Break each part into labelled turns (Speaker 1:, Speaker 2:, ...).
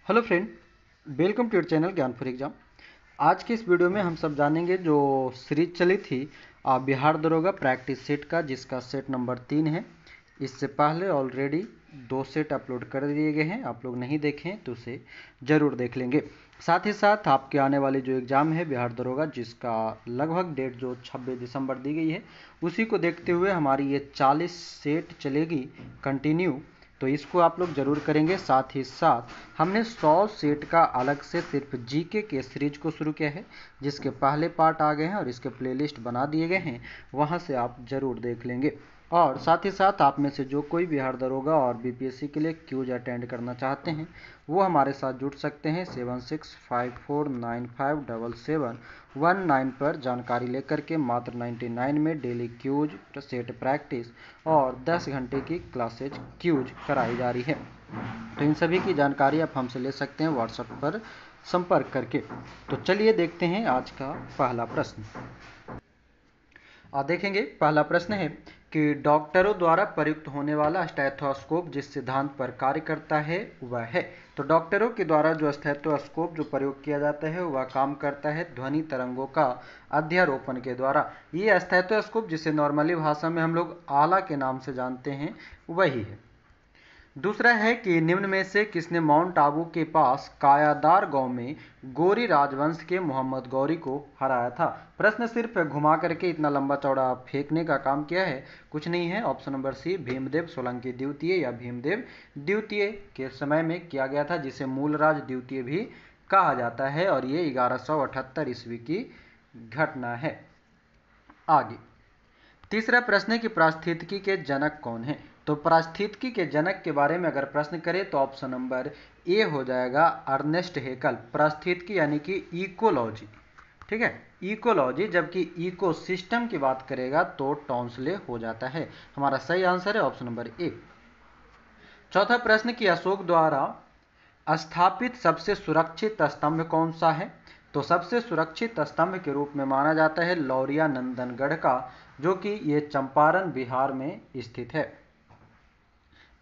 Speaker 1: Hello friend, welcome to your channel Gyan for exam. आज के इस वीडियो में हम सब जानेंगे जो सीरीज चली थी बिहार दरोगा प्रैक्टिस सेट का, जिसका सेट नंबर 3 है। इससे पहले ऑलरेडी 2 सेट अपलोड कर दिए गए हैं। आप लोग नहीं देखें तो उसे ज़रूर देख लेंगे। साथ ही साथ आपके आने वाली जो एग्ज़ाम है बिहार दरोगा, जिसका लगभग डेट जो 26 दिसंबर दी गई है, उसी को देखते हुए हमारी ये 40 सेट चलेगी कंटिन्यू। तो इसको आप लोग जरूर करेंगे। साथ ही साथ हमने 100 सेट का अलग से सिर्फ जीके के सीरीज को शुरू किया है, जिसके पहले पार्ट आ गए हैं और इसके प्लेलिस्ट बना दिए गए हैं, वहां से आप जरूर देख लेंगे। और साथ ही साथ आप में से जो कोई बिहार दरोगा और बीपीएससी के लिए क्यूज अटेंड करना चाहते हैं, वो हमारे साथ जुड़ सकते हैं 7654957719 पर जानकारी लेकर के। मात्र 99 में डेली क्यूज, सेट प्रैक्टिस और 10 घंटे की क्लासेज क्यूज कराई जा रही है। तो इन सभी की जानकारी आप हमसे ले सकते हैं व्हाट्सएप पर संपर्क करके। तो चलिए देखते हैं आज का पहला प्रश्न। देखेंगे, पहला प्रश्न है कि डॉक्टरों द्वारा प्रयुक्त होने वाला स्टेथोस्कोप जिस सिद्धांत पर कार्य करता है वह है। तो डॉक्टरों के द्वारा जो स्टेथोस्कोप जो प्रयोग किया जाता है वह काम करता है ध्वनि तरंगों का अध्यारोपण के द्वारा। ये स्टेथोस्कोप, जिसे नॉर्मली भाषा में हम लोग आला के नाम से जानते हैं, वही है। दूसरा है कि निम्न में से किसने माउंट आबू के पास कायादार गांव में गोरी राजवंश के मोहम्मद गौरी को हराया था। प्रश्न सिर्फ घुमा करके इतना लंबा चौड़ा फेंकने का काम किया है, कुछ नहीं है। Option number C, Bhimdev Solanki द्वितीय या भीमदेव द्वितीय के समय में किया गया था, जिसे मूलराज द्वितीय भी कहा जाता है, और ये 1178 ईस्वी की घटना है। आगे तीसरा प्रश्न है कि पारिस्थितिकी के जनक कौन है। तो पारिस्थितिकी के जनक के बारे में अगर प्रश्न करें तो ऑप्शन नंबर ए हो जाएगा, अर्नेस्ट हेकल। पारिस्थितिकी यानी कि इकोलॉजी, ठीक है, इकोलॉजी। जबकि इकोसिस्टम की बात करेगा तो टॉन्सले हो जाता है। हमारा सही आंसर है ऑप्शन नंबर ए। चौथा प्रश्न कि अशोक द्वारा स्थापित सबसे सुरक्षित स्तंभ कौन सा है। तो सबसे सुरक्षित स्तंभ के रूप में माना जाता है लौरिया नंदनगढ़ का, जो कि ये चंपारण बिहार में स्थित है।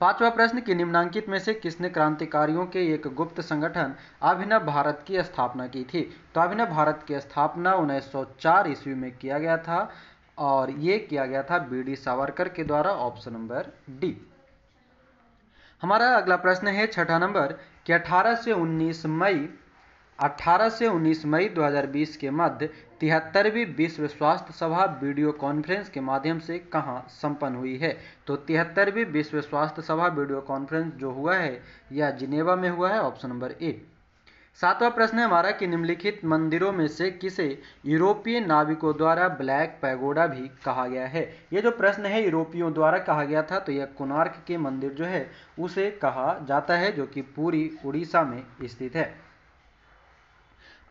Speaker 1: पांचवा प्रश्न कि निम्नांकित में से किसने क्रांतिकारियों के एक गुप्त संगठन अभिनव भारत की स्थापना की थी। तो अभिनव भारत की स्थापना 1904 ईस्वी में किया गया था, और ये किया गया था बीडी सावरकर के द्वारा। Option number D. हमारा अगला प्रश्न है छठा नंबर कि 18 से 19 मई 2020 के मध्य 73वीं विश्व स्वास्थ्य सभा वीडियो कॉन्फ्रेंस के माध्यम से कहां संपन्न हुई है। तो 73वीं विश्व स्वास्थ्य सभा वीडियो कॉन्फ्रेंस जो हुआ है यह जिनेवा में हुआ है। Option number A. सातवां प्रश्न है हमारा कि निम्नलिखित मंदिरों में से किसे यूरोपीय नाविकों द्वारा ब्लैक पैगोडा भी कहा गया है। ये जो प्रश्न है यूरोपियों द्वारा कहा गया था, तो यह कोणार्क के मंदिर जो है उसे कहा जाता है, जो कि पूरी उड़ीसा में स्थित है।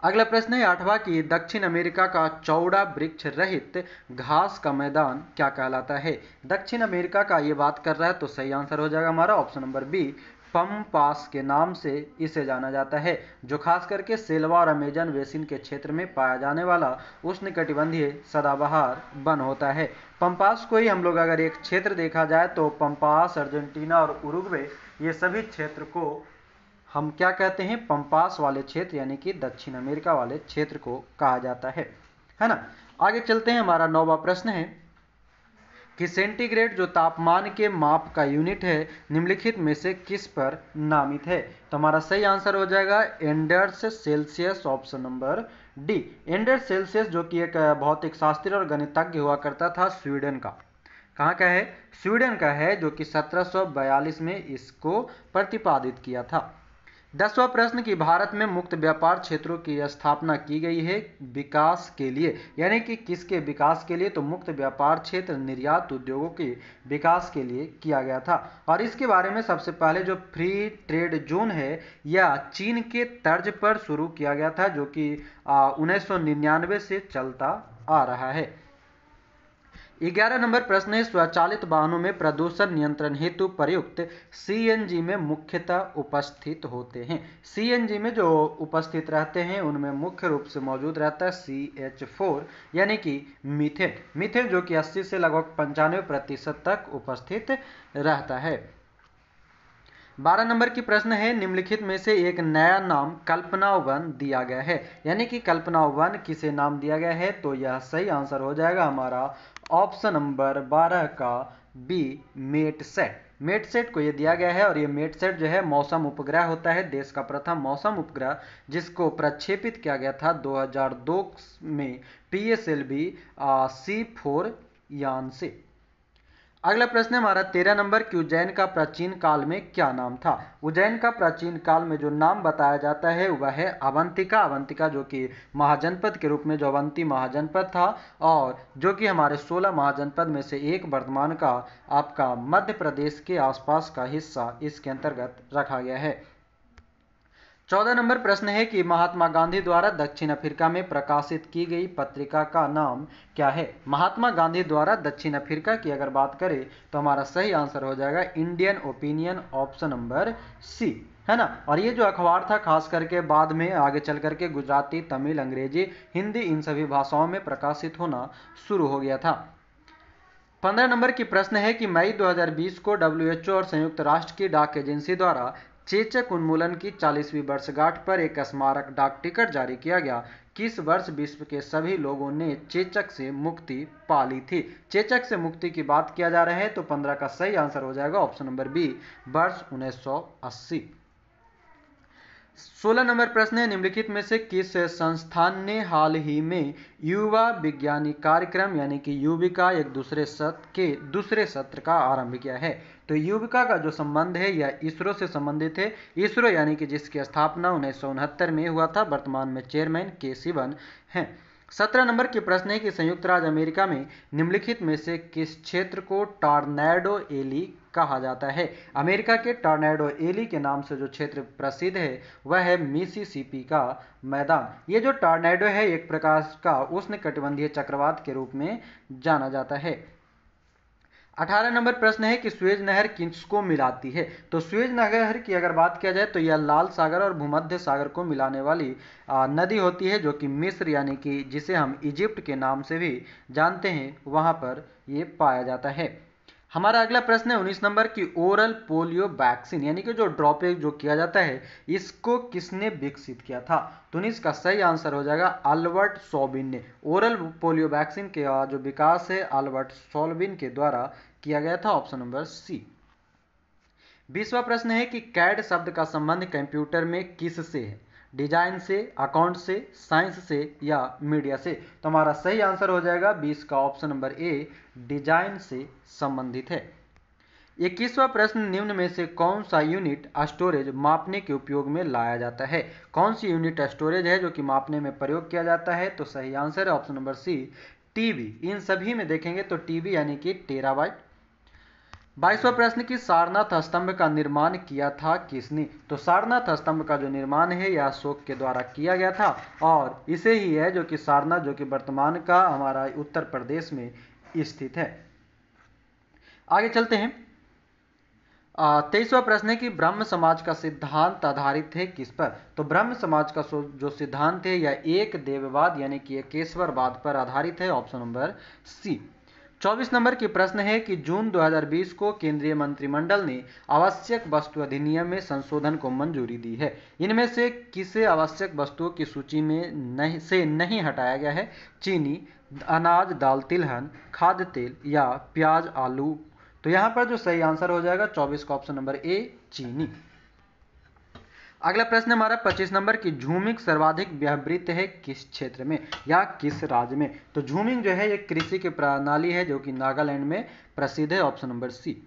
Speaker 1: अगला प्रश्न है आठवां कि दक्षिण अमेरिका का चौड़ा वृक्ष रहित घास का मैदान क्या कहलाता है। दक्षिण अमेरिका का ये बात कर रहा है, तो सही आंसर हो जाएगा हमारा ऑप्शन नंबर बी, पम्पास के नाम से इसे जाना जाता है, जो खास करके सेल्वा और अमेजन बेसिन के क्षेत्र में पाया जाने वाला उष्णकटिबंधीय सदाबहार वन होता है। पम्पास को ही हम लोग अगर एक क्षेत्र देखा जाए तो पम्पास, अर्जेंटीना और उरुग्वे, ये सभी क्षेत्र को हम क्या कहते हैं, पम्पास वाले क्षेत्र यानी कि दक्षिण अमेरिका वाले क्षेत्र को कहा जाता है ना। आगे चलते हैं। हमारा 9वां प्रश्न है कि सेंटीग्रेड जो तापमान के माप का यूनिट है निम्नलिखित में से किस पर नामित है। तो हमारा सही आंसर हो जाएगा Anders Celsius. Option number D, Anders Celsius, जो कि एक भौतिक शास्त्री और गणितज्ञ हुआ करता था स्वीडन का। कहाँ का है, स्वीडन का है, जो कि 1742 में इसको प्रतिपादित किया था। 10वां प्रश्न कि भारत में मुक्त व्यापार क्षेत्रों की स्थापना की गई है विकास के लिए, यानी कि किसके विकास के लिए। तो मुक्त व्यापार क्षेत्र निर्यात उद्योगों के विकास के लिए किया गया था, और इसके बारे में सबसे पहले जो फ्री ट्रेड जोन है यह चीन के तर्ज पर शुरू किया गया था, जो कि 1999 से चलता आ रहा है। 11 नंबर प्रश्न है स्वचालित वाहनों में प्रदूषण नियंत्रण हेतु प्रयुक्त सीएनजी में मुख्यतः उपस्थित होते हैं। सीएनजी में जो उपस्थित रहते हैं उनमें मुख्य रूप से मौजूद रहता है CH4 यानी कि मीथेन। मीथेन जो कि 80 से लगभग 95% तक उपस्थित रहता है। 12 नंबर की प्रश्न है, निम्नलिखित में से एक नया नाम कल्पना वन दिया गया है, यानी कि कल्पना वन किसे नाम दिया गया है, तो यह सही आंसर हो जाएगा हमारा ऑप्शन नंबर 12 का बी, मेटसेट। मेटसेट को ये दिया गया है और ये मेटसेट जो है मौसम उपग्रह होता है, देश का प्रथम मौसम उपग्रह जिसको प्रक्षेपित किया गया था 2002 में PSLV C4 यान से। अगला प्रश्न है हमारा 13 नंबर की, उज्जैन का प्राचीन काल में क्या नाम था। उज्जैन का प्राचीन काल में जो नाम बताया जाता है वह है अवंतिका। अवंतिका जो कि महाजनपद के रूप में जो अवंती महाजनपद था और जो कि हमारे 16 महाजनपद में से एक वर्तमान का आपका मध्य प्रदेश के आसपास का हिस्सा इसके अंतर्गत रखा गया है। 14 नंबर प्रश्न है कि महात्मा गांधी द्वारा दक्षिण अफ्रीका में प्रकाशित की गई पत्रिका का नाम क्या है। महात्मा गांधी द्वारा दक्षिण अफ्रीका की अगर बात करें तो हमारा सही आंसर हो जाएगा Indian opinion, option number C, है ना। और ये जो अखबार था खास करके बाद में आगे चल करके गुजराती, तमिल, अंग्रेजी, हिंदी इन सभी भाषाओं में प्रकाशित होना शुरू हो गया था। 15 नंबर की प्रश्न है कि मई 2020 को WHO और संयुक्त राष्ट्र की डाक एजेंसी द्वारा चेचक उन्मूलन की 40वीं वर्षगांठ पर एक स्मारक डाक टिकट जारी किया गया। किस वर्ष विश्व के सभी लोगों ने चेचक से मुक्ति पा ली थी। चेचक से मुक्ति की बात किया जा रहा है तो 15 का सही आंसर हो जाएगा ऑप्शन नंबर बी, वर्ष 1980। 16 नंबर प्रश्न है, निम्नलिखित में से किस संस्थान ने हाल ही में युवा विज्ञानी कार्यक्रम यानी कि युविका एक दूसरे सत्र का आरंभ किया है। तो युविका का जो संबंध है यह इसरो से संबंधित है। इसरो यानी कि जिसकी स्थापना 1969 में हुआ था, वर्तमान में चेयरमैन के सिवन हैं। 17 नंबर की प्रश्न है कि संयुक्त राज्य अमेरिका में निम्नलिखित में से किस क्षेत्र को टॉर्नेडो एली कहा जाता है। अमेरिका के टॉर्नेडो एली के नाम से जो क्षेत्र प्रसिद्ध है वह है मिसिसिपी का मैदान। ये जो टॉर्नेडो है एक प्रकार का उष्णकटिबंधीय चक्रवात के रूप में जाना जाता है। 18 नंबर प्रश्न है कि स्वेज नहर किसको मिलाती है। तो स्वेज नहर की अगर बात किया जाए तो यह लाल सागर और भूमध्य सागर को मिलाने वाली नदी होती है जो कि मिस्र यानी कि जिसे हम इजिप्ट के नाम से भी जानते हैं वहां पर ये पाया जाता है। हमारा अगला प्रश्न है 19 नंबर की, ओरल पोलियो वैक्सीन यानी कि जो ड्रॉपिंग जो किया जाता है इसको किसने विकसित किया था। तो 19 का सही आंसर हो जाएगा अल्बर्ट सॉबिन ने। ओरल पोलियो वैक्सीन के जो विकास है अल्बर्ट सॉबिन के द्वारा किया गया था, ऑप्शन नंबर सी। 20वां प्रश्न है कि कैड शब्द का संबंध कंप्यूटर में किस से है। डिजाइन से, अकाउंट से, साइंस से या मीडिया से। तो हमारा सही आंसर हो जाएगा 20 का ऑप्शन नंबर ए, डिजाइन से संबंधित है। 21वां प्रश्न, निम्न में से कौन सा यूनिट स्टोरेज मापने के उपयोग में लाया जाता है। कौन सी यूनिट स्टोरेज है जो कि मापने में प्रयोग किया जाता है। तो सही आंसर है ऑप्शन नंबर सी, टीबी। इन सभी में देखेंगे तो टीबी यानी कि टेराबाइट। 22वां प्रश्न की, सारनाथ स्तंभ का निर्माण किया था किसने। तो सारनाथ स्तंभ का जो निर्माण है यह अशोक के द्वारा किया गया था और इसे ही है जो कि सारनाथ जो कि वर्तमान का हमारा उत्तर प्रदेश में स्थित है। आगे चलते हैं। 23वां प्रश्न है कि ब्रह्म समाज का सिद्धांत आधारित है किस पर। तो ब्रह्म समाज का जो सिद्धांत है यह एक देववाद यानी कि एकेश्वरवाद पर आधारित है, ऑप्शन नंबर सी। 24 नंबर की प्रश्न है कि जून 2020 को केंद्रीय मंत्रिमंडल ने आवश्यक वस्तु अधिनियम में संशोधन को मंजूरी दी है। इनमें से किसे आवश्यक वस्तुओं की सूची में नहीं हटाया गया है। चीनी, अनाज, दाल, तिलहन, खाद्य तेल या प्याज, आलू। तो यहाँ पर जो सही आंसर हो जाएगा 24 का ऑप्शन नंबर ए, चीनी। अगला प्रश्न हमारा 25 नंबर की, झूमिंग सर्वाधिक व्यवहृत है किस क्षेत्र में या किस राज्य में। तो झूमिंग जो है एक कृषि की प्रणाली है जो कि नागालैंड में प्रसिद्ध है, ऑप्शन नंबर सी।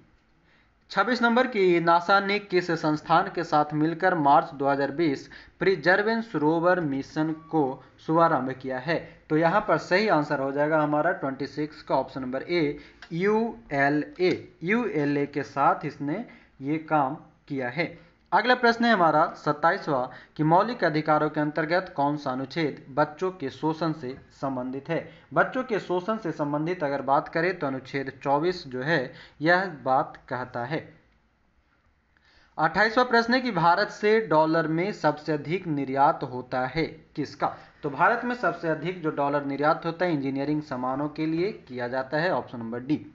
Speaker 1: 26 नंबर की, नासा ने किस संस्थान के साथ मिलकर मार्च 2020 प्रिजर्वेंस रोवर मिशन को शुभारंभ किया है। तो यहाँ पर सही आंसर हो जाएगा हमारा 26 का ऑप्शन नंबर ए, यूएलए के साथ इसने ये काम किया है। अगला प्रश्न है हमारा 27वां कि मौलिक अधिकारों के अंतर्गत कौन सा अनुच्छेद बच्चों के शोषण से संबंधित है। बच्चों के शोषण से संबंधित अगर बात करें तो अनुच्छेद 24 जो है यह बात कहता है। 28वां प्रश्न है कि भारत से डॉलर में सबसे अधिक निर्यात होता है किसका। तो भारत में सबसे अधिक जो डॉलर निर्यात होता है इंजीनियरिंग सामानों के लिए किया जाता है, ऑप्शन नंबर डी।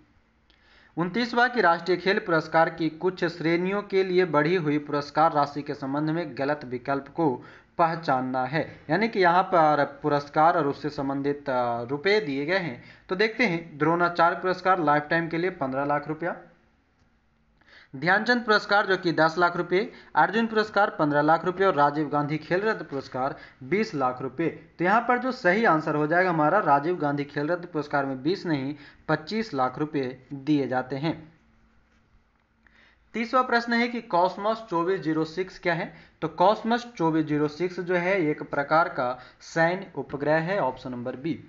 Speaker 1: 29वां की राष्ट्रीय खेल पुरस्कार की कुछ श्रेणियों के लिए बढ़ी हुई पुरस्कार राशि के संबंध में गलत विकल्प को पहचानना है। यानी कि यहाँ पर पुरस्कार और उससे संबंधित रुपए दिए गए हैं। तो देखते हैं, द्रोणाचार्य पुरस्कार लाइफ टाइम के लिए 15 लाख रुपया, ध्यानचंद पुरस्कार जो कि 10 लाख रुपए, अर्जुन पुरस्कार 15 लाख रुपए और राजीव गांधी खेल रत्न पुरस्कार 20 लाख रुपए। तो यहाँ पर जो सही आंसर हो जाएगा हमारा, राजीव गांधी खेल रत्न पुरस्कार में 20 नहीं 25 लाख रुपए दिए जाते हैं। 30वां प्रश्न है कि कॉस्मोस 2406 क्या है? तो कॉस्मोस 2406 जो है एक प्रकार का सैन्य उपग्रह है, ऑप्शन नंबर बी।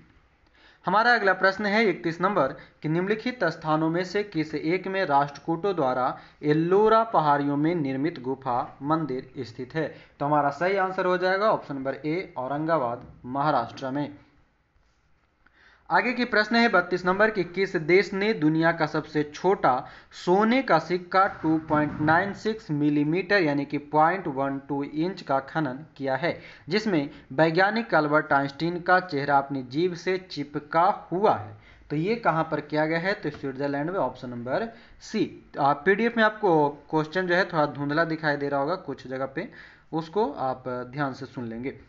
Speaker 1: हमारा अगला प्रश्न है 31 नंबर कि निम्नलिखित स्थानों में से किस एक में राष्ट्रकूटों द्वारा एल्लोरा पहाड़ियों में निर्मित गुफा मंदिर स्थित है? तो हमारा सही आंसर हो जाएगा option number A, Aurangabad Maharashtra में। आगे की प्रश्न है 32 नंबर कि किस देश ने दुनिया का सबसे छोटा सोने का सिक्का 2.96 मिलीमीटर यानी कि 0.12 इंच का खनन किया है, जिसमें वैज्ञानिक अल्बर्ट आइंस्टीन का चेहरा अपनी जीभ से चिपका हुआ है? तो ये कहाँ पर किया गया है? तो स्विट्जरलैंड में, ऑप्शन नंबर सी। पीडीएफ में आपको क्वेश्चन जो है थोड़ा धुंधला दिखाई दे रहा होगा कुछ जगह पे, उसको आप ध्यान से सुन लेंगे।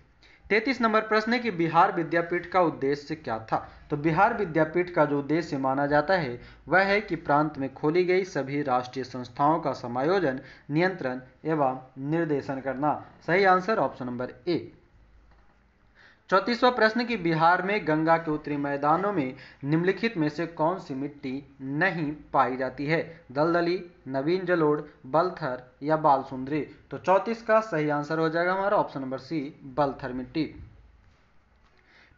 Speaker 1: 33 नंबर प्रश्न है कि बिहार विद्यापीठ का उद्देश्य क्या था? तो बिहार विद्यापीठ का जो उद्देश्य माना जाता है वह है कि प्रांत में खोली गई सभी राष्ट्रीय संस्थाओं का समायोजन, नियंत्रण एवं निर्देशन करना। सही आंसर ऑप्शन नंबर ए। 34वां प्रश्न कि बिहार में गंगा के उत्तरी मैदानों में निम्नलिखित में से कौन सी मिट्टी नहीं पाई जाती है? दलदली, नवीन जलोढ़, बलथर या बालसुंदरी? तो 34 का सही आंसर हो जाएगा हमारा ऑप्शन नंबर सी, बलथर मिट्टी।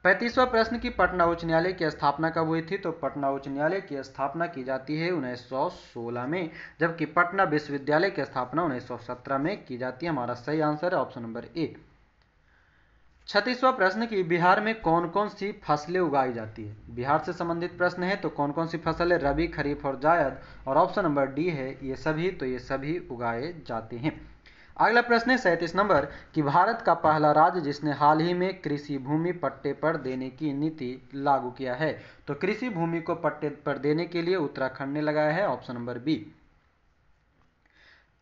Speaker 1: 35वां प्रश्न की पटना उच्च न्यायालय की स्थापना कब हुई थी? तो पटना उच्च न्यायालय की स्थापना की जाती है 1916 में, जबकि पटना विश्वविद्यालय की स्थापना 1917 में की जाती है। हमारा सही आंसर है ऑप्शन नंबर ए। 36वां प्रश्न कि बिहार में कौन कौन सी फसलें उगाई जाती है? बिहार से संबंधित प्रश्न है, तो कौन कौन सी फसल है? रबी, खरीफ और जायद, और ऑप्शन नंबर डी है ये सभी। तो ये सभी उगाए जाते हैं। अगला प्रश्न है 37 नंबर कि भारत का पहला राज्य जिसने हाल ही में कृषि भूमि पट्टे पर देने की नीति लागू किया है? तो कृषि भूमि को पट्टे पर देने के लिए उत्तराखंड ने लगाया है, ऑप्शन नंबर बी।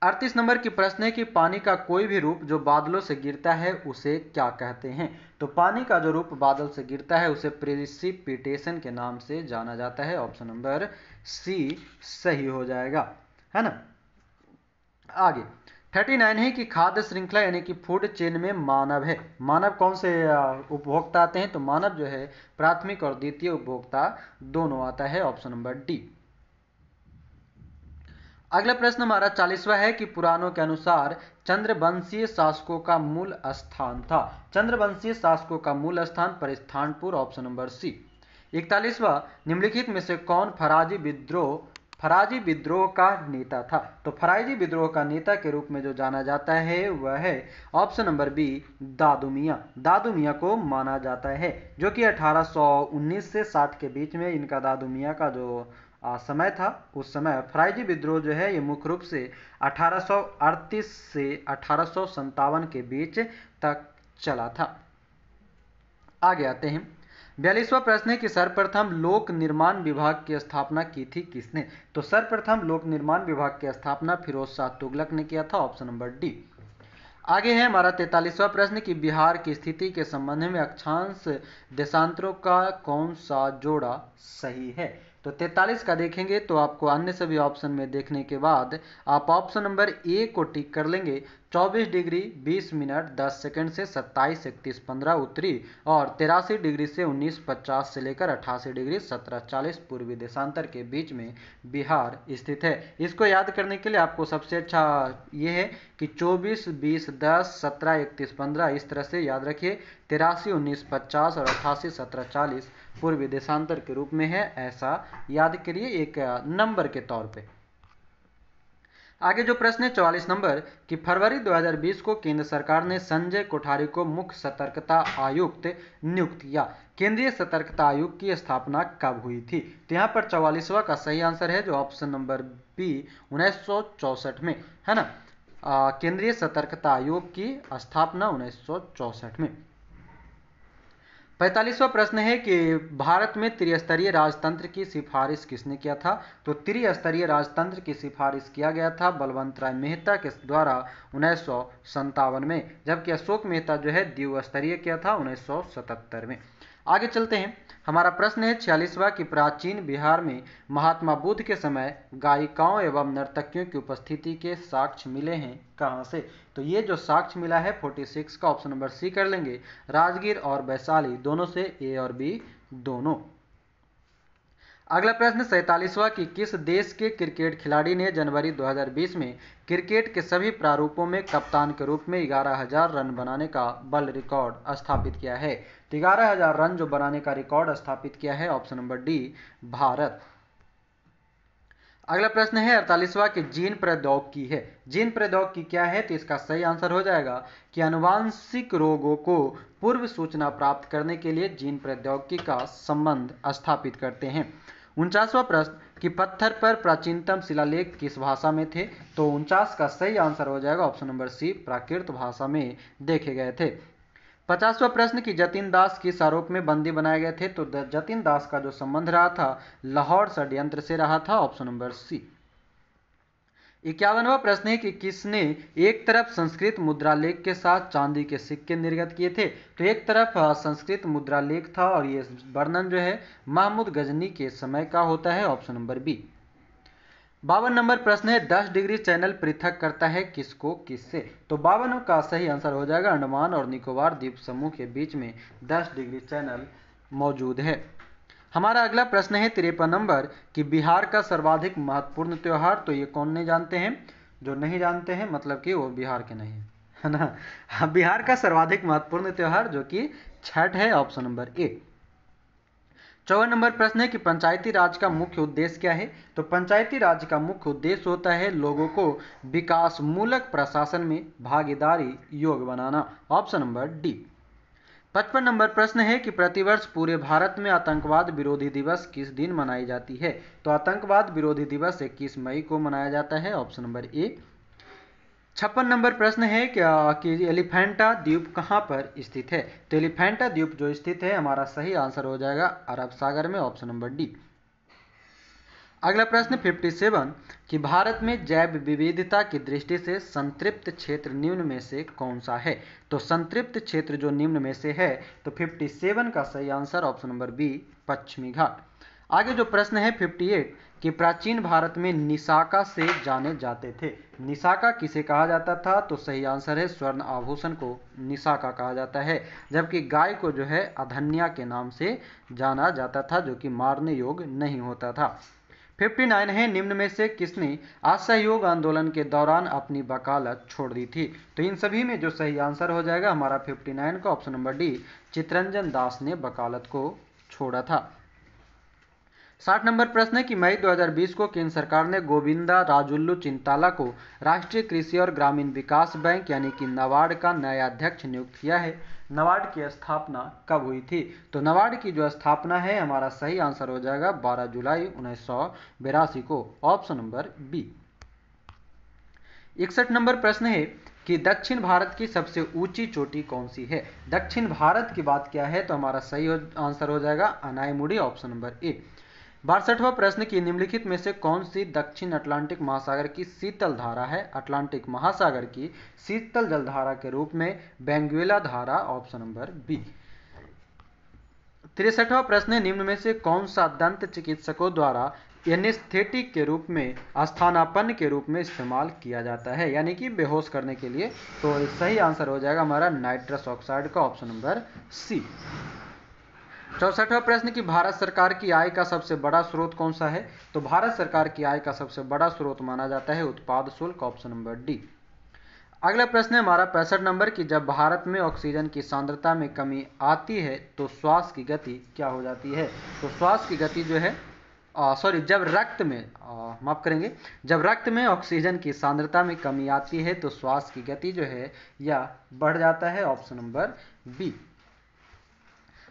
Speaker 1: 38 नंबर की प्रश्न है कि पानी का कोई भी रूप जो बादलों से गिरता है उसे क्या कहते हैं? तो पानी का जो रूप बादल से गिरता है उसे प्रेसिपिटेशन के नाम से जाना जाता है, ऑप्शन नंबर सी सही हो जाएगा, है ना। आगे 39 है कि खाद्य श्रृंखला यानी कि फूड चेन में मानव है। मानव कौन से उपभोक्ता आते हैं? तो मानव जो है प्राथमिक और द्वितीय उपभोक्ता दोनों आता है, ऑप्शन नंबर डी। अगला प्रश्न हमारा 40वां है कि पुराणों के अनुसार चंद्रवंशीय शासकों का मूल स्थान था। चंद्रवंशीय शासकों का मूल स्थान परिस्थानपुर, ऑप्शन नंबर सी। 41वां निम्नलिखित में से कौन फराजी विद्रोह का नेता था? तो फराजी विद्रोह का नेता के रूप में जो जाना जाता है वह है ऑप्शन नंबर बी, दादू मियाँ। दादू मियाँ को माना जाता है, जो कि 1819 से 60 के बीच में इनका दादू मियाँ का जो समय था, उस समय फराजी विद्रोह जो है ये मुख्य रूप से 1838 से 1857 के बीच तक चला था। आगे आते हैं 42वां प्रश्न है कि सर्वप्रथम लोक निर्माण विभाग की स्थापना की थी किसने? तो सर्वप्रथम लोक निर्माण विभाग की स्थापना फिरोज शाह तुगलक ने किया था, ऑप्शन नंबर डी। आगे है हमारा 43वां प्रश्न कि बिहार की स्थिति के संबंध में अक्षांश देशांतरों का कौन सा जोड़ा सही है? तो 43 का देखेंगे तो आपको अन्य सभी ऑप्शन में देखने के बाद आप ऑप्शन नंबर ए को टिक कर लेंगे। 24 डिग्री 20 मिनट 10 सेकंड से 27 31 15 उत्तरी और 83 डिग्री से 19:50 से लेकर 88 डिग्री 17:40 पूर्वी देशांतर के बीच में बिहार स्थित है। इसको याद करने के लिए आपको सबसे अच्छा ये है कि 24 20 10 17 31 15 इस तरह से याद रखिए। 83 19 50 और 88 17 40 पूर्वी देशांतर के रूप में है, ऐसा याद करिए एक नंबर के तौर पे। आगे जो प्रश्न है 44 नंबर कि फरवरी 2020 को केंद्र सरकार ने संजय कोठारी को मुख्य सतर्कता आयुक्त नियुक्त किया। केंद्रीय सतर्कता आयोग की स्थापना कब हुई थी? तो यहाँ पर 44वां का सही आंसर है जो ऑप्शन नंबर बी 1964 में, है ना। केंद्रीय सतर्कता आयोग की स्थापना 1964 में। 45वां प्रश्न है कि भारत में त्रिस्तरीय राजतंत्र की सिफारिश किसने किया था? तो त्रिस्तरीय राजतंत्र की सिफारिश किया गया था बलवंत राय मेहता के द्वारा 1957 में, जबकि अशोक मेहता जो है द्विस्तरीय किया था 1977 में। आगे चलते हैं। हमारा प्रश्न है 46वां कि प्राचीन बिहार में महात्मा बुद्ध के समय गायिकाओं एवं नर्तकियों की उपस्थिति के साक्ष्य मिले हैं कहाँ से? तो ये जो साक्ष्य मिला है 46 का ऑप्शन नंबर सी कर लेंगे, राजगीर और वैशाली दोनों से, ए और बी दोनों। अगला प्रश्न 47वां कि किस देश के क्रिकेट खिलाड़ी ने जनवरी 2020 में क्रिकेट के सभी प्रारूपों में कप्तान के रूप में 11,000 रन बनाने का वर्ल्ड रिकॉर्ड स्थापित किया है? तो 11,000 रन जो बनाने का रिकॉर्ड स्थापित किया है, ऑप्शन नंबर डी, भारत। अगला प्रश्न है 48वां कि जीन प्रौद्योगिकी है। जीन प्रौद्योगिकी क्या है? तो इसका सही आंसर हो जाएगा कि अनुवांशिक रोगों को पूर्व सूचना प्राप्त करने के लिए जीन प्रौद्योगिकी का संबंध स्थापित करते हैं। 49वां प्रश्न कि पत्थर पर प्राचीनतम शिलालेख किस भाषा में थे? तो 49 का सही आंसर हो जाएगा ऑप्शन नंबर सी, प्राकृत भाषा में देखे गए थे। 50वां प्रश्न कि जतिन दास किस आरोप में बंदी बनाए गए थे? तो जतिन दास का जो संबंध रहा था लाहौर षड्यंत्र से रहा था, ऑप्शन नंबर सी। 51वां प्रश्न है कि किसने एक तरफ संस्कृत मुद्रालेख के साथ चांदी के सिक्के निर्गत किए थे? तो एक तरफ संस्कृत मुद्रालेख था और ये वर्णन जो है महमूद गजनी के समय का होता है, ऑप्शन नंबर बी। 52 नंबर प्रश्न है 10 डिग्री चैनल पृथक करता है किसको किससे? तो 52 का सही आंसर हो जाएगा अंडमान और निकोबार द्वीप समूह के बीच में 10 डिग्री चैनल मौजूद है। हमारा अगला प्रश्न है 53 नंबर कि बिहार का सर्वाधिक महत्वपूर्ण त्योहार, तो ये कौन नहीं जानते हैं? जो नहीं जानते हैं मतलब कि वो बिहार के नहीं है ना। हाँ, बिहार का सर्वाधिक महत्वपूर्ण त्योहार जो कि छठ है, ऑप्शन नंबर ए। 54 नंबर प्रश्न है कि पंचायती राज का मुख्य उद्देश्य क्या है? तो पंचायती राज का मुख्य उद्देश्य होता है लोगों को विकास मूलक प्रशासन में भागीदारी योग बनाना, ऑप्शन नंबर डी। 55 नंबर प्रश्न है कि प्रतिवर्ष पूरे भारत में आतंकवाद विरोधी दिवस किस दिन मनाई जाती है? तो आतंकवाद विरोधी दिवस 21 मई को मनाया जाता है, ऑप्शन नंबर ए। 56 नंबर प्रश्न है कि एलिफेंटा द्वीप कहाँ पर स्थित है? तो एलिफेंटा द्वीप जो स्थित है, हमारा सही आंसर हो जाएगा अरब सागर में, ऑप्शन नंबर डी। अगला प्रश्न 57 कि भारत में जैव विविधता की दृष्टि से संतृप्त क्षेत्र निम्न में से कौन सा है? तो संतृप्त क्षेत्र जो निम्न में से है, तो 57 का सही आंसर ऑप्शन नंबर बी, पश्चिमी घाट। आगे जो प्रश्न है 58 कि प्राचीन भारत में निशाका से जाने जाते थे। निशाका किसे कहा जाता था? तो सही आंसर है स्वर्ण आभूषण को निशाका कहा जाता है, जबकि गाय को जो है अधन्या के नाम से जाना जाता था, जो कि मारने योग्य नहीं होता था। 59 है निम्न में से किसने असहयोग आंदोलन के दौरान अपनी वकालत छोड़ दी थी? तो इन सभी में जो सही आंसर हो जाएगा हमारा 59 का ऑप्शन नंबर डी, चितरंजन दास ने वकालत को छोड़ा था। 60 नंबर प्रश्न है कि मई 2020 को केंद्र सरकार ने गोविंदा राजुल्लू चिंताला को राष्ट्रीय कृषि और ग्रामीण विकास बैंक यानी कि नाबार्ड का नया अध्यक्ष नियुक्त किया है। नाबार्ड की स्थापना कब हुई थी? तो नाबार्ड की जो स्थापना है, हमारा सही आंसर हो जाएगा 12 जुलाई 1982 को, ऑप्शन नंबर बी। 61 नंबर प्रश्न है कि दक्षिण भारत की सबसे ऊंची चोटी कौन सी है? दक्षिण भारत की बात क्या है, तो हमारा सही आंसर हो जाएगा अनाईमुड़ी, ऑप्शन नंबर ए। 62वां प्रश्न की निम्नलिखित में से कौन सी दक्षिण अटलांटिक महासागर की शीतल धारा है? अटलांटिक महासागर की शीतल जलधारा के रूप में बेंगुएला धारा, ऑप्शन नंबर बी। 63वां प्रश्न निम्न में से कौन सा दंत चिकित्सकों द्वारा एनेस्थेटिक के रूप में स्थानापन्न के रूप में इस्तेमाल किया जाता है, यानी कि बेहोश करने के लिए? तो सही आंसर हो जाएगा हमारा नाइट्रस ऑक्साइड का, ऑप्शन नंबर सी। 64वां प्रश्न कि भारत सरकार की आय का सबसे बड़ा स्रोत कौन सा है? तो भारत सरकार की आय का सबसे बड़ा स्रोत माना जाता है उत्पाद शुल्क, ऑप्शन नंबर डी। अगला प्रश्न है हमारा 65 नंबर कि जब भारत में ऑक्सीजन की सांद्रता में कमी आती है तो श्वास की गति क्या हो जाती है? तो श्वास की गति जो है जब रक्त में माफ करेंगे, जब रक्त में ऑक्सीजन की सांद्रता में कमी आती है तो श्वास की गति जो है यह बढ़ जाता है, ऑप्शन नंबर बी।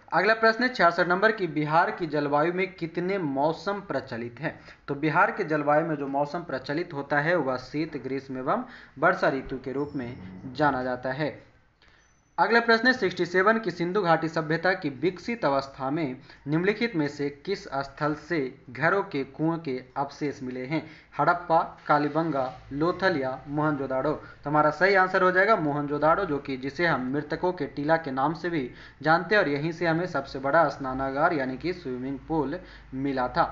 Speaker 1: अगला प्रश्न है 66 नंबर की बिहार की जलवायु में कितने मौसम प्रचलित हैं? तो बिहार के जलवायु में जो मौसम प्रचलित होता है वह शीत, ग्रीष्म एवं वर्षा ऋतु के रूप में जाना जाता है। अगला प्रश्न है 67 की सिंधु घाटी सभ्यता की विकसित अवस्था में निम्नलिखित में से किस स्थल से घरों के कुओं के अवशेष मिले हैं? हड़प्पा, कालीबंगा, लोथल या मोहनजोदाड़ो? तो हमारा सही आंसर हो जाएगा मोहनजोदाड़ो, जो कि जिसे हम मृतकों के टीला के नाम से भी जानते हैं, और यहीं से हमें सबसे बड़ा स्नानागार यानी कि स्विमिंग पूल मिला था।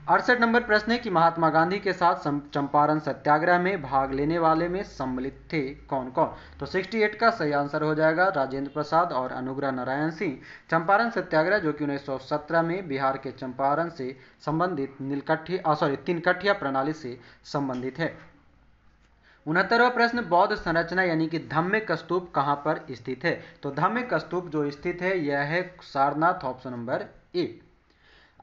Speaker 1: 68 नंबर प्रश्न है कि महात्मा गांधी के साथ चंपारण सत्याग्रह में भाग लेने वाले में सम्मिलित थे कौन कौन? तो 68 का सही आंसर हो जाएगा राजेंद्र प्रसाद और अनुग्रह नारायण सिंह। चंपारण सत्याग्रह जो कि 1917 में बिहार के चंपारण से संबंधित तिनकठिया प्रणाली से संबंधित है। 69वां प्रश्न, बौद्ध संरचना यानी कि धम्मिक स्तूप कहां पर स्थित है? तो धम्मिक स्तूप जो स्थित है यह है सारनाथ, ऑप्शन नंबर ए।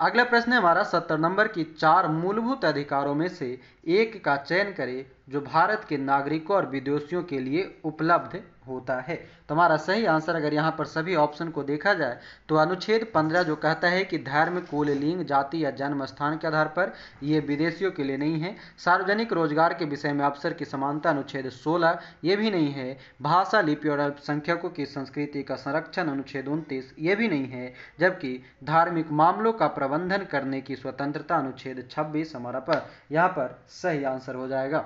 Speaker 1: अगला प्रश्न है हमारा 70 नंबर की 4 मूलभूत अधिकारों में से एक का चयन करें जो भारत के नागरिकों और विदेशियों के लिए उपलब्ध होता है। तो हमारा सही आंसर अगर यहाँ पर सभी ऑप्शन को देखा जाए तो अनुच्छेद 15 जो कहता है कि धर्म, कुल, लिंग, जाति या जन्म स्थान के आधार पर ये विदेशियों के लिए नहीं है। सार्वजनिक रोजगार के विषय में अवसर की समानता अनुच्छेद 16 ये भी नहीं है। भाषा, लिपि और अल्पसंख्यकों की संस्कृति का संरक्षण अनुच्छेद 29 ये भी नहीं है। जबकि धार्मिक मामलों का प्रबंधन करने की स्वतंत्रता अनुच्छेद 26 हमारा यहाँ पर सही आंसर हो जाएगा।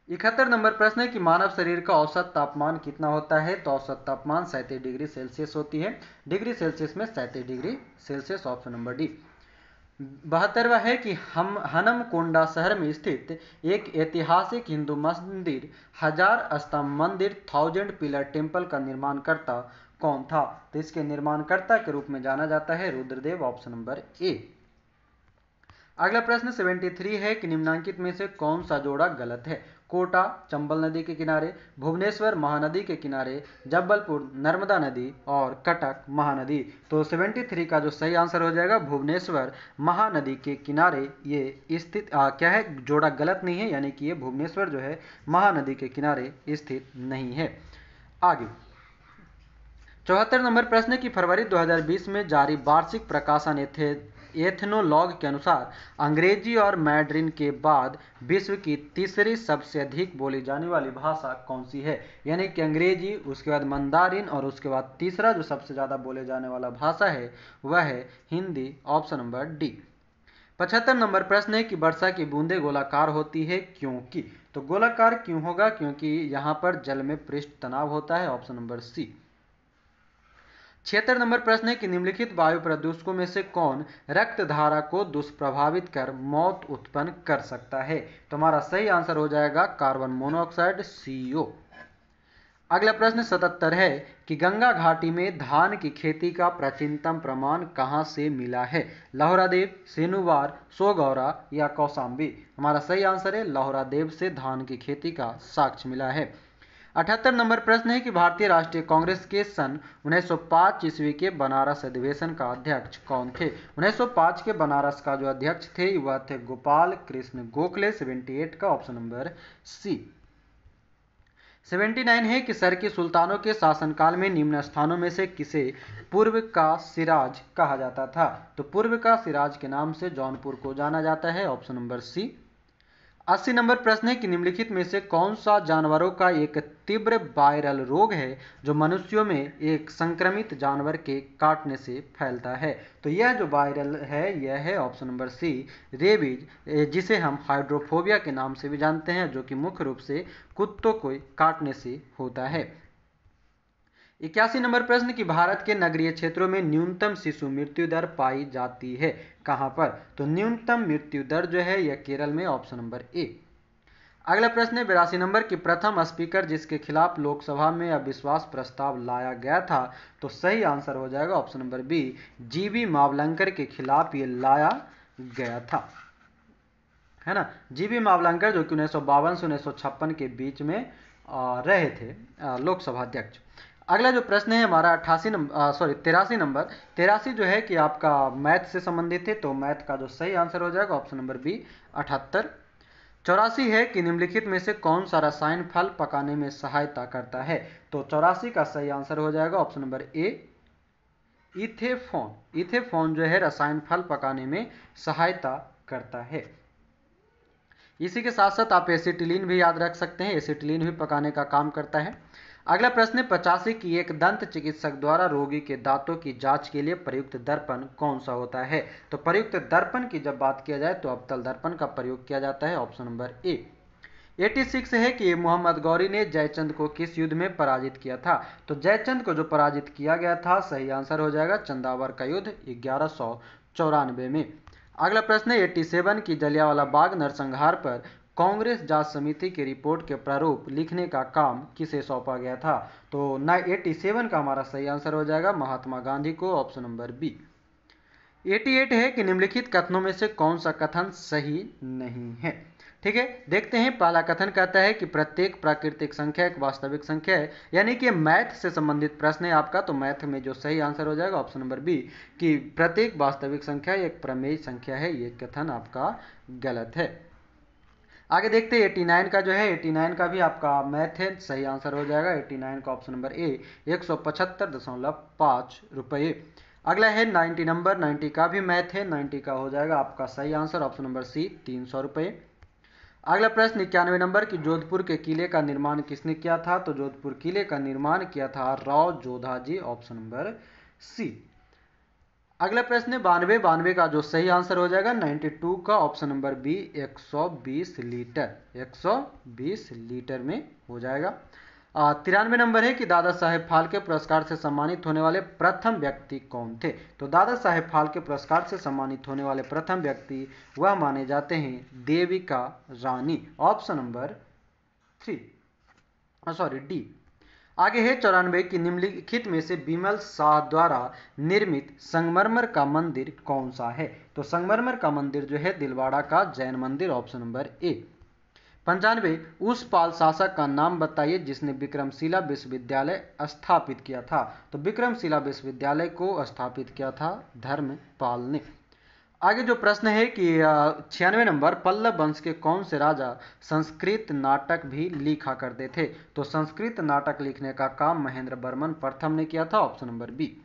Speaker 1: 71 नंबर प्रश्न है कि मानव शरीर का औसत तापमान कितना होता है? तो औसत तापमान 37 डिग्री सेल्सियस होती है। डिग्री सेल्सियस में 37 degree Celsius, option number D. 72वां है कि हनमकोंडा शहर में स्थित एक ऐतिहासिक हिंदू मंदिर 1000 स्तंभ मंदिर 1000 पिलर टेम्पल का निर्माणकर्ता कौन था? तो इसके निर्माणकर्ता के रूप में जाना जाता है रुद्रदेव, ऑप्शन नंबर ए। अगला प्रश्न 73 है कि निम्नलिखित में से कौन सा जोड़ा गलत है? कोटा चंबल नदी के किनारे, भुवनेश्वर महानदी के किनारे, जबलपुर नर्मदा नदी और कटक महानदी। तो 73 का जो सही आंसर हो जाएगा भुवनेश्वर महानदी के किनारे ये स्थित क्या है, जोड़ा गलत नहीं है, यानी कि ये भुवनेश्वर जो है महानदी के किनारे स्थित नहीं है। आगे 74 नंबर प्रश्न की फरवरी 2020 में जारी वार्षिक प्रकाशन एथनोलॉग के अनुसार अंग्रेजी और मैड्रिन के बाद विश्व की तीसरी सबसे अधिक बोली जाने वाली भाषा कौन सी है? यानी कि अंग्रेजी, उसके बाद मंदारिन और उसके बाद तीसरा जो सबसे ज़्यादा बोले जाने वाला भाषा है वह है Hindi, option number D. 75 number प्रश्न है कि वर्षा की बूंदें गोलाकार होती है क्योंकि? तो गोलाकार क्यों होगा? क्योंकि यहाँ पर जल में पृष्ठ तनाव होता है, ऑप्शन नंबर सी। 76 नंबर प्रश्न है कि निम्नलिखित वायु प्रदूषकों में से कौन रक्त धारा को दुष्प्रभावित कर मौत उत्पन्न कर सकता है? तो हमारा सही आंसर हो जाएगा कार्बन मोनोऑक्साइड, CO। अगला प्रश्न 77 है कि गंगा घाटी में धान की खेती का प्राचीनतम प्रमाण कहां से मिला है? लहरादेव, सेनुवार, सोगौरा या कौशाम्बी? हमारा सही आंसर है लहरादेव से धान की खेती का साक्ष्य मिला है। 78 नंबर प्रश्न है कि भारतीय राष्ट्रीय कांग्रेस के सन 1905 ईस्वी के बनारस अधिवेशन का अध्यक्ष कौन थे? 1905 के बनारस का जो अध्यक्ष थे वह थे गोपाल कृष्ण गोखले, 78 का ऑप्शन नंबर सी। 79 है कि सर के सुल्तानों के शासनकाल में निम्न स्थानों में से किसे पूर्व का सिराज कहा जाता था? तो पूर्व का सिराज के नाम से जौनपुर को जाना जाता है, ऑप्शन नंबर सी। 80 नंबर प्रश्न है कि निम्नलिखित में से कौन सा जानवरों का एक तीव्र वायरल रोग है जो मनुष्यों में एक संक्रमित जानवर के काटने से फैलता है? तो यह जो वायरल है यह है ऑप्शन नंबर सी, रेबीज, जिसे हम हाइड्रोफोबिया के नाम से भी जानते हैं, जो कि मुख्य रूप से कुत्तों को काटने से होता है। 81 नंबर प्रश्न कि भारत के नगरीय क्षेत्रों में न्यूनतम शिशु मृत्यु दर पाई जाती है कहां पर? तो न्यूनतम मृत्यु दर जो है यह केरल में, ऑप्शन नंबर ए। अगला प्रश्न है 82 नंबर की प्रथम स्पीकर जिसके खिलाफ लोकसभा में अविश्वास प्रस्ताव लाया गया था? तो सही आंसर हो जाएगा option number B, G B Mavalankar के खिलाफ ये लाया गया था, है ना। जीबी मावलंकर जो कि 1952 से 1956 के बीच में रहे थे लोकसभा अध्यक्ष। अगला जो प्रश्न है हमारा 83 नंबर 83 जो है कि आपका मैथ से संबंधित है, तो मैथ का जो सही आंसर हो जाएगा ऑप्शन नंबर बी 78। 84 है कि निम्नलिखित में से कौन सा रसायन फल पकाने में सहायता करता है? तो 84 का सही आंसर हो जाएगा ऑप्शन नंबर ए, इथेफॉन। इथेफॉन जो है रसायन फल पकाने में सहायता करता है। इसी के साथ साथ आप एसिटिलीन भी याद रख सकते हैं, एसिटिलीन भी पकाने का काम करता है। अगला प्रश्न है 85 की एक दंत चिकित्सक द्वारा रोगी के दांतों की जांच के लिए प्रयुक्त दर्पण कौन सा होता है? तो प्रयुक्त दर्पण की जब बात किया जाए तो अवतल दर्पण का प्रयोग किया जाता है, ऑप्शन नंबर ए। 86 है कि मोहम्मद गौरी ने जयचंद को किस युद्ध में पराजित किया था? तो जयचंद को जो पराजित किया गया था, सही आंसर हो जाएगा चंदावर का युद्ध 1194 में। अगला प्रश्न है 87 की जलियांवाला बाग नरसंहार पर कांग्रेस जांच समिति की रिपोर्ट के प्रारूप लिखने का काम किसे सौंपा गया था? तो 87 का हमारा सही आंसर हो जाएगा महात्मा गांधी को, ऑप्शन नंबर बी। 88 है कि निम्नलिखित कथनों में से कौन सा कथन सही नहीं है? ठीक है, देखते हैं। पहला कथन कहता है कि प्रत्येक प्राकृतिक संख्या एक वास्तविक संख्या है, यानी कि मैथ से संबंधित प्रश्न है आपका, तो मैथ में जो सही आंसर हो जाएगा ऑप्शन नंबर बी कि प्रत्येक वास्तविक संख्या एक प्रमेय संख्या है। ये कथन आपका गलत है। आगे देखते हैं 89 का जो है, 89 का भी आपका मैथ है, सही आंसर हो जाएगा 89 का ऑप्शन नंबर ए 175.5 रुपये। अगला है 90 नंबर, 90 का भी मैथ है, 90 का हो जाएगा आपका सही आंसर ऑप्शन नंबर सी 300 रुपये। अगला प्रश्न 91 नंबर की जोधपुर के किले का निर्माण किसने किया था? तो जोधपुर किले का निर्माण किया था Rao Jodhaji, option number C. अगला प्रश्न 92 का जो सही आंसर हो जाएगा 92 का option number B 120 litre, 120 litre में हो जाएगा। 93 नंबर है कि दादा साहेब फाल्के पुरस्कार से सम्मानित होने वाले प्रथम व्यक्ति कौन थे? तो दादा साहेब फाल्के पुरस्कार से सम्मानित होने वाले प्रथम व्यक्ति वह माने जाते हैं Devika Rani, option number D. आगे है 94 की निम्नलिखित में से बिमल शाह द्वारा निर्मित संगमरमर का मंदिर कौन सा है? तो संगमरमर का मंदिर जो है दिलवाड़ा का जैन मंदिर, ऑप्शन नंबर ए। 95 उस पाल शासक का नाम बताइए जिसने विक्रमशिला विश्वविद्यालय स्थापित किया था? तो विक्रमशिला विश्वविद्यालय को स्थापित किया था धर्मपाल ने। आगे जो प्रश्न है कि 96 नंबर पल्लव वंश के कौन से राजा संस्कृत नाटक भी लिखा करते थे? तो संस्कृत नाटक लिखने का काम महेंद्र वर्मन प्रथम ने किया था, ऑप्शन नंबर बी।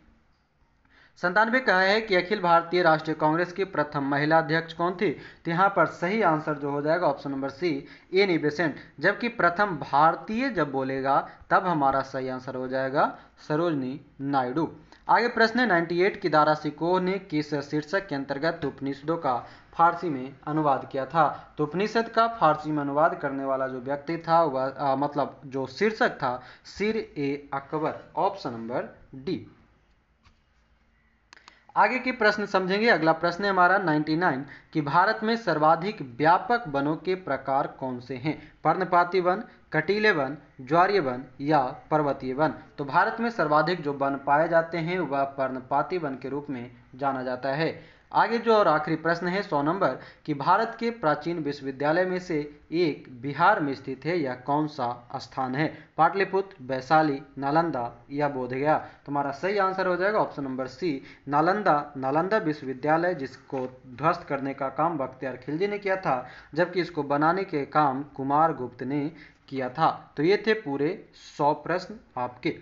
Speaker 1: 97 कहा है कि अखिल भारतीय राष्ट्रीय कांग्रेस की प्रथम महिला अध्यक्ष कौन थी? तो यहाँ पर सही आंसर जो हो जाएगा option number see Annie Besant, जबकि प्रथम भारतीय जब बोलेगा तब हमारा सही आंसर हो जाएगा सरोजनी नायडू। आगे प्रश्न 98 की दारा सिकोह ने किस शीर्षक के अंतर्गत उपनिषदों का फारसी में अनुवाद किया था? तो उपनिषद का फारसी में अनुवाद करने वाला जो व्यक्ति था वह मतलब जो शीर्षक था सिर ए अकबर, ऑप्शन नंबर डी। आगे के प्रश्न समझेंगे। अगला प्रश्न है हमारा 99 कि भारत में सर्वाधिक व्यापक वनों के प्रकार कौन से हैं? पर्णपाती वन, कटीले वन, ज्वारीय वन या पर्वतीय वन? तो भारत में सर्वाधिक जो वन पाए जाते हैं वह पर्णपाती वन के रूप में जाना जाता है। आगे जो और आखिरी प्रश्न है 100 नंबर कि भारत के प्राचीन विश्वविद्यालय में से एक बिहार में स्थित है, यह कौन सा स्थान है? पाटलिपुत्र, वैशाली, नालंदा या बोधगया? तुम्हारा सही आंसर हो जाएगा ऑप्शन नंबर सी नालंदा विश्वविद्यालय, जिसको ध्वस्त करने का काम बख्तियार खिलजी ने किया था, जबकि इसको बनाने के काम कुमार गुप्त ने किया था। तो ये थे पूरे 100 प्रश्न आपके।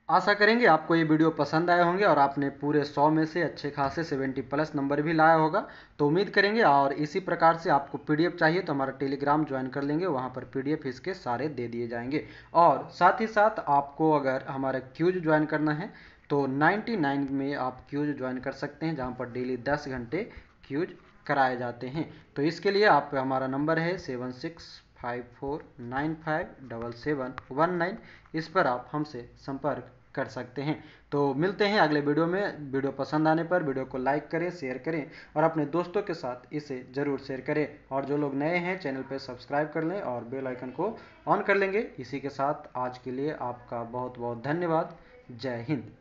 Speaker 1: आशा करेंगे आपको ये वीडियो पसंद आए होंगे और आपने पूरे 100 में से अच्छे खासे 70+ नंबर भी लाया होगा। तो उम्मीद करेंगे, और इसी प्रकार से आपको पीडीएफ चाहिए तो हमारा टेलीग्राम ज्वाइन कर लेंगे, वहाँ पर पीडीएफ इसके सारे दे दिए जाएंगे। और साथ ही साथ आपको अगर हमारा क्यूज ज्वाइन करना है तो 99 में आप क्यूज ज्वाइन कर सकते हैं, जहाँ पर डेली 10 घंटे क्यूज कराए जाते हैं। तो इसके लिए आप हमारा नंबर है 7654957719, इस पर आप हमसे संपर्क कर सकते हैं। तो मिलते हैं अगले वीडियो में। वीडियो पसंद आने पर वीडियो को लाइक करें, शेयर करें और अपने दोस्तों के साथ इसे ज़रूर शेयर करें। और जो लोग नए हैं चैनल पर सब्सक्राइब कर लें और बेल आइकन को ऑन कर लेंगे। इसी के साथ आज के लिए आपका बहुत बहुत धन्यवाद। जय हिंद।